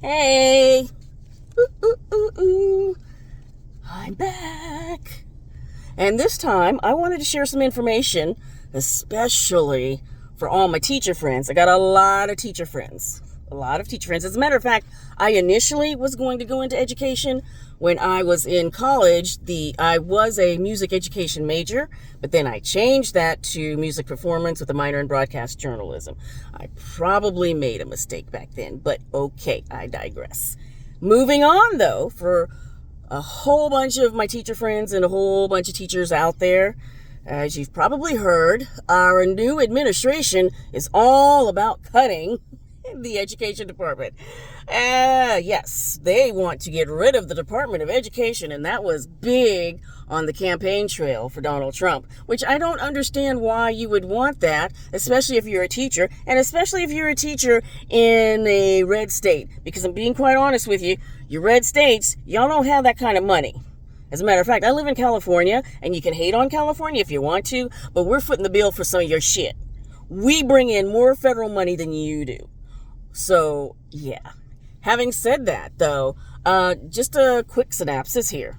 Hey, ooh, ooh, ooh, ooh. I'm back. And this time, I wanted to share some information, especially for all my teacher friends. I got a lot of teacher friends. As a matter of fact, I initially was going to go into education when I was in college. I was a music education major, but then I changed that to music performance with a minor in broadcast journalism. I probably made a mistake back then, but okay, I digress. Moving on, though, for a whole bunch of my teacher friends and a whole bunch of teachers out there, as you've probably heard, our new administration is all about cutting the education department. Yes, they want to get rid of the Department of Education, and that was big on the campaign trail for Donald Trump, which I don't understand why you would want that, especially if you're a teacher, and especially if you're a teacher in a red state, because I'm being quite honest with you, your red states, y'all don't have that kind of money. As a matter of fact, I live in California, and you can hate on California if you want to, but we're footing the bill for some of your shit. We bring in more federal money than you do. So, yeah. Having said that, though, just a quick synopsis here.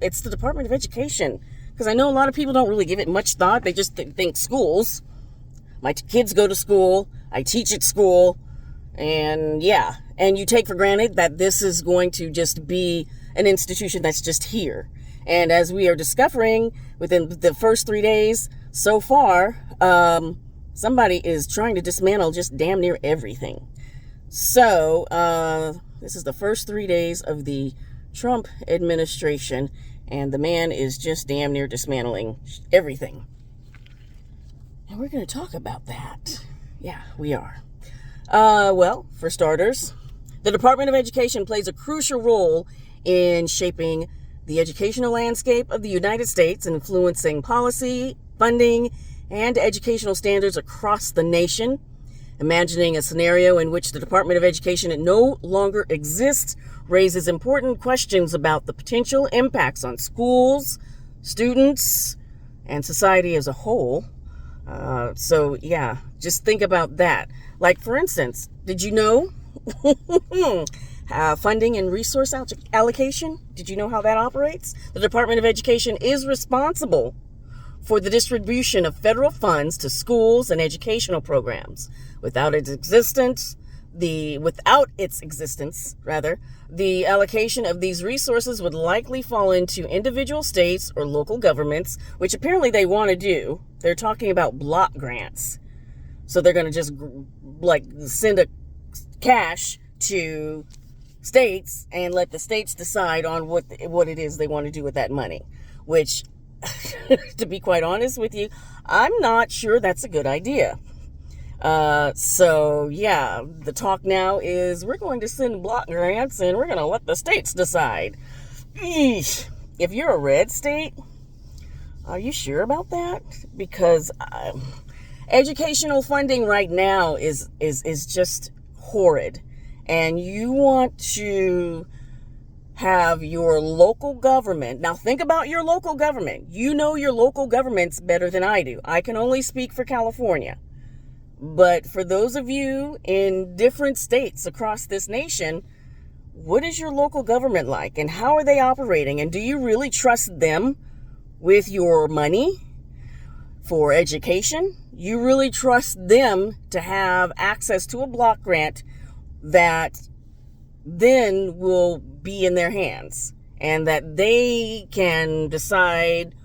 It's the Department of Education. Because I know a lot of people don't really give it much thought. They just think schools. My kids go to school. I teach at school. And, yeah. And you take for granted that this is going to just be an institution that's just here. And as we are discovering within the first 3 days so far, somebody is trying to dismantle just damn near everything. So, this is the first 3 days of the Trump administration, and the man is just damn near dismantling everything. And we're going to talk about that. Yeah, we are. Well, for starters, the Department of Education plays a crucial role in shaping the educational landscape of the United States, influencing policy, funding, and educational standards across the nation. Imagining a scenario in which the Department of Education no longer exists raises important questions about the potential impacts on schools, students, and society as a whole. So, yeah, just think about that. Like, for instance, did you know funding and resource allocation? Did you know how that operates? The Department of Education is responsible for the distribution of federal funds to schools and educational programs. Without its existence, the allocation of these resources would likely fall into individual states or local governments, which apparently they want to do. They're talking about block grants. So they're going to just send a cash to states and let the states decide on what it is they want to do with that money, which to be quite honest with you, I'm not sure that's a good idea. So yeah, the talk now is we're going to send block grants and we're going to let the states decide. Eesh. If you're a red state, are you sure about that? Because educational funding right now is just horrid, and you want to have your local government. Now think about your local government. You know your local governments better than I do. I can only speak for California. But for those of you in different states across this nation, what is your local government like? And how are they operating? And do you really trust them with your money for education? You really trust them to have access to a block grant that then will be in their hands, and that they can decide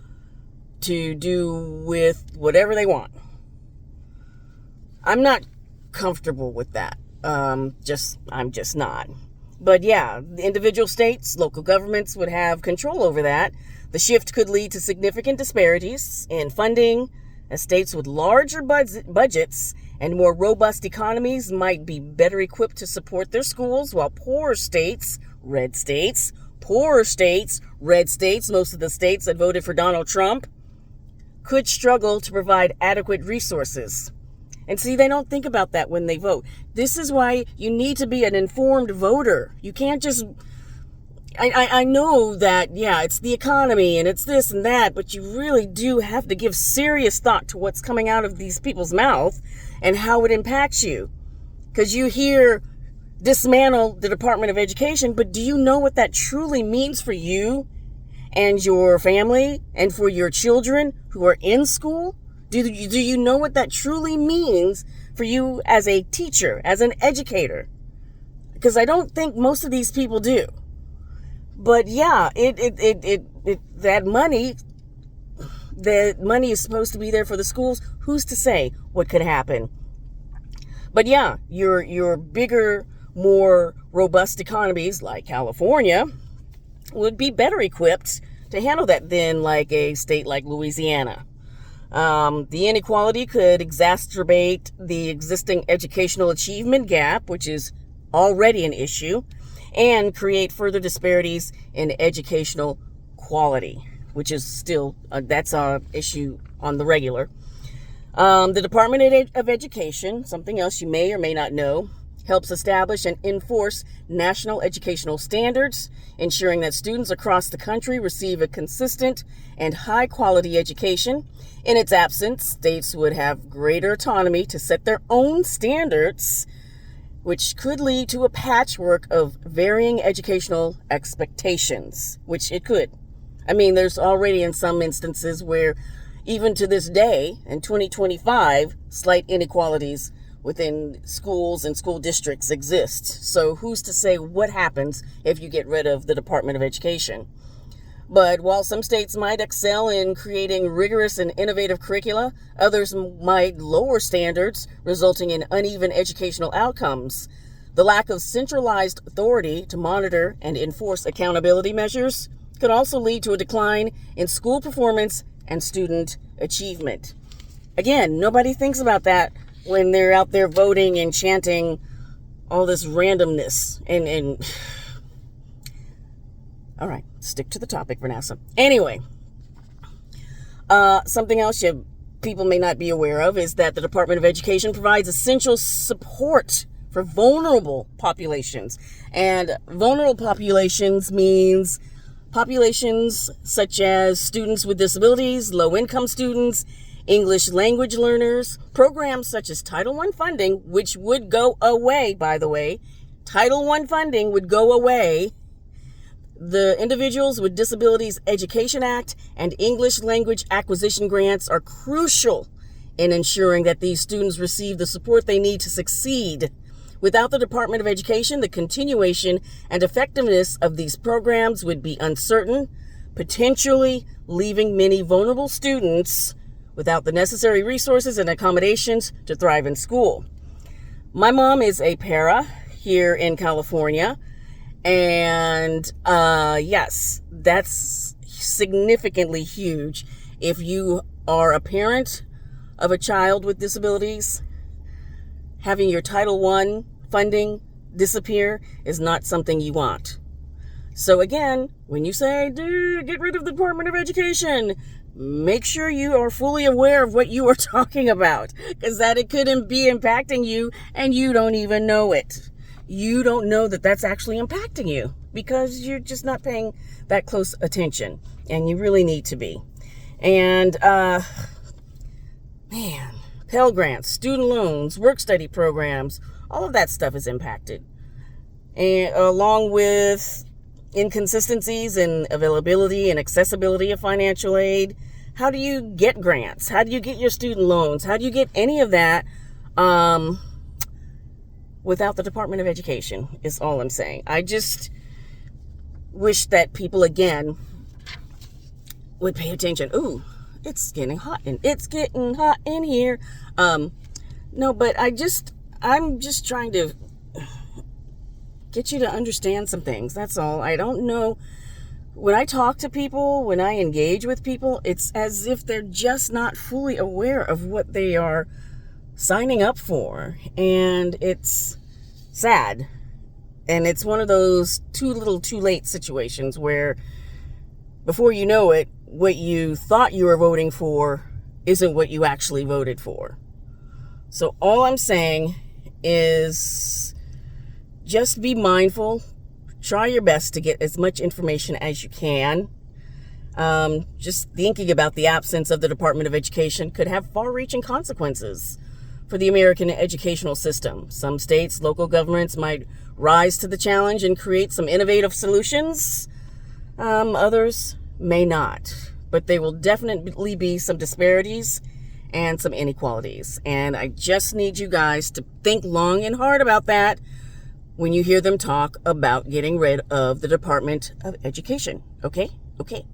to do with whatever they want? I'm not comfortable with that. I'm just not. But yeah, the individual states, local governments would have control over that. The shift could lead to significant disparities in funding, as states with larger budgets and more robust economies might be better equipped to support their schools, while poorer states, red states, most of the states that voted for Donald Trump, could struggle to provide adequate resources. And see, they don't think about that when they vote. This is why you need to be an informed voter. You can't just... I know that, yeah, it's the economy and it's this and that, but you really do have to give serious thought to what's coming out of these people's mouth and how it impacts you. Because you hear dismantle the Department of Education, but do you know what that truly means for you and your family and for your children who are in school? Do you know what that truly means for you as a teacher, as an educator? Because I don't think most of these people do. But yeah, that money is supposed to be there for the schools. Who's to say what could happen? But yeah, your bigger, more robust economies like California would be better equipped to handle that than like a state like Louisiana. The inequality could exacerbate the existing educational achievement gap, which is already an issue, and create further disparities in educational quality, which is still, that's an issue on the regular. The Department of Education, something else you may or may not know, helps establish and enforce national educational standards, ensuring that students across the country receive a consistent and high-quality education. In its absence, states would have greater autonomy to set their own standards, which could lead to a patchwork of varying educational expectations, which it could. I mean, there's already in some instances where even to this day, in 2025, slight inequalities within schools and school districts exist. So who's to say what happens if you get rid of the Department of Education? But while some states might excel in creating rigorous and innovative curricula, others might lower standards, resulting in uneven educational outcomes. The lack of centralized authority to monitor and enforce accountability measures could also lead to a decline in school performance and student achievement. Again, nobody thinks about that when they're out there voting and chanting all this randomness and all right, stick to the topic, Vanessa. Anyway, something else people may not be aware of is that the Department of Education provides essential support for vulnerable populations. And vulnerable populations means populations such as students with disabilities, low-income students, English language learners, programs such as Title I funding, which would go away, by the way. Title I funding would go away. The Individuals with Disabilities Education Act and English language acquisition grants are crucial in ensuring that these students receive the support they need to succeed. Without the Department of Education, the continuation and effectiveness of these programs would be uncertain, potentially leaving many vulnerable students without the necessary resources and accommodations to thrive in school. My mom is a para here in California. And yes, that's significantly huge. If you are a parent of a child with disabilities, having your Title I funding disappear is not something you want. So again, when you say, dude, get rid of the Department of Education, make sure you are fully aware of what you are talking about, because that it could be impacting you and you don't even know it. You don't know that that's actually impacting you because you're just not paying that close attention, and you really need to be. And, Pell Grants, student loans, work-study programs, all of that stuff is impacted. And along with inconsistencies in availability and accessibility of financial aid, how do you get grants? How do you get your student loans? How do you get any of that, without the Department of Education, is all I'm saying. I just wish that people, again, would pay attention. Ooh, it's getting hot in here. No, but I'm just trying to get you to understand some things. That's all. I don't know. When I talk to people, when I engage with people, it's as if they're just not fully aware of what they are signing up for, and it's sad. And it's one of those too little too late situations where before you know it, what you thought you were voting for isn't what you actually voted for. So all I'm saying is just be mindful, try your best to get as much information as you can. Just thinking about the absence of the Department of Education could have far-reaching consequences for the American educational system. Some states, local governments might rise to the challenge and create some innovative solutions. Others may not, but there will definitely be some disparities and some inequalities. And I just need you guys to think long and hard about that when you hear them talk about getting rid of the Department of Education. Okay? Okay.